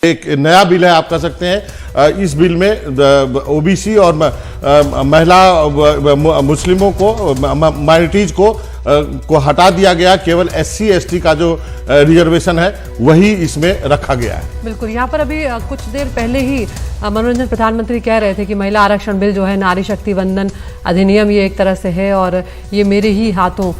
एक नया बिल है, आप कह सकते हैं। इस बिल में ओबीसी और महिला मुस्लिमों को, माइनॉरिटीज को हटा दिया गया। केवल एससी एसटी का जो रिजर्वेशन है वही इसमें रखा गया है। बिल्कुल, यहाँ पर अभी कुछ देर पहले ही मनोरंजन प्रधानमंत्री कह रहे थे कि महिला आरक्षण बिल जो है नारी शक्ति वंदन अधिनियम ये एक तरह से है और ये मेरे ही हाथों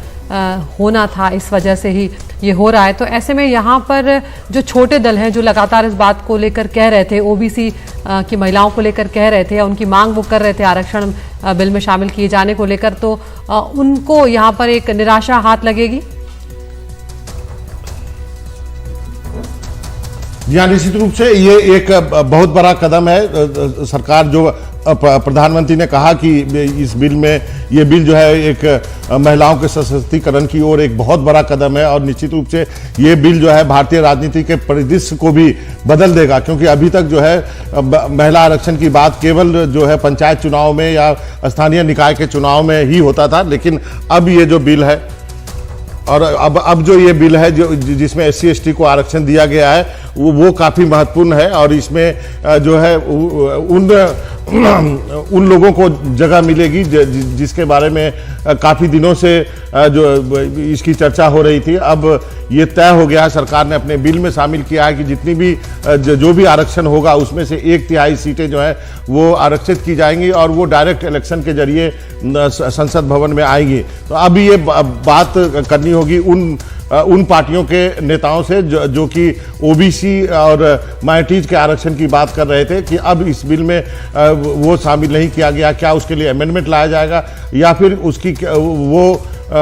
होना था, इस वजह से ही ये हो रहा है। तो ऐसे में यहाँ पर जो छोटे दल हैं जो लगातार इस बात को लेकर कह रहे थे, ओबीसी की महिलाओं को लेकर कह रहे थे या उनकी मांग वो कर रहे थे आरक्षण बिल में शामिल किए जाने को लेकर, तो उनको यहाँ पर एक निराशा हाथ लगेगी। यहाँ निश्चित रूप से ये एक बहुत बड़ा कदम है। सरकार जो प्रधानमंत्री ने कहा कि इस बिल में, ये बिल जो है एक महिलाओं के सशक्तिकरण की ओर एक बहुत बड़ा कदम है और निश्चित रूप से ये बिल जो है भारतीय राजनीति के परिदृश्य को भी बदल देगा। क्योंकि अभी तक जो है महिला आरक्षण की बात केवल जो है पंचायत चुनाव में या स्थानीय निकाय के चुनाव में ही होता था, लेकिन अब ये जो बिल है और अब जो ये बिल है जो जिसमें एससी एसटी को आरक्षण दिया गया है वो काफ़ी महत्वपूर्ण है और इसमें जो है उन लोगों को जगह मिलेगी जिसके बारे में काफ़ी दिनों से जो इसकी चर्चा हो रही थी। अब ये तय हो गया है, सरकार ने अपने बिल में शामिल किया है कि जितनी भी जो भी आरक्षण होगा उसमें से 1/3 सीटें जो है वो आरक्षित की जाएंगी और वो डायरेक्ट इलेक्शन के जरिए संसद भवन में आएंगी। तो अब ये बात करनी होगी उन पार्टियों के नेताओं से जो कि ओबीसी और माइनॉरिटीज के आरक्षण की बात कर रहे थे कि अब इस बिल में वो शामिल नहीं किया गया। क्या उसके लिए अमेंडमेंट लाया जाएगा या फिर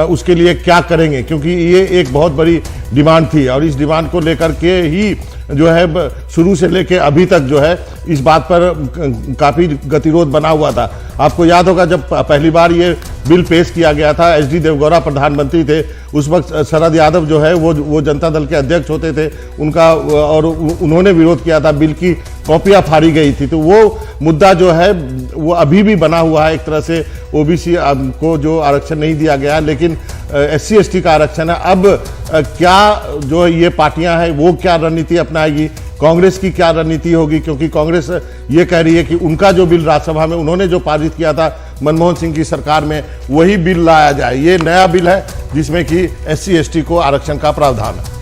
उसके लिए क्या करेंगे, क्योंकि ये एक बहुत बड़ी डिमांड थी और इस डिमांड को लेकर के ही जो है शुरू से लेके अभी तक जो है इस बात पर काफ़ी गतिरोध बना हुआ था। आपको याद होगा जब पहली बार ये बिल पेश किया गया था, एचडी देवगौड़ा प्रधानमंत्री थे, उस वक्त शरद यादव जो है वो जनता दल के अध्यक्ष होते थे उनका, और उन्होंने विरोध किया था, बिल की कॉपियाँ फाड़ी गई थी। तो वो मुद्दा जो है वो अभी भी बना हुआ है। एक तरह से ओबीसी को जो आरक्षण नहीं दिया गया, लेकिन एससी एसटी का आरक्षण है। अब क्या जो ये पार्टियां हैं वो क्या रणनीति अपनाएगी, कांग्रेस की क्या रणनीति होगी, क्योंकि कांग्रेस ये कह रही है कि उनका जो बिल राज्यसभा में उन्होंने जो पारित किया था मनमोहन सिंह की सरकार में वही बिल लाया जाए। ये नया बिल है जिसमें कि एससी एसटी को आरक्षण का प्रावधान है।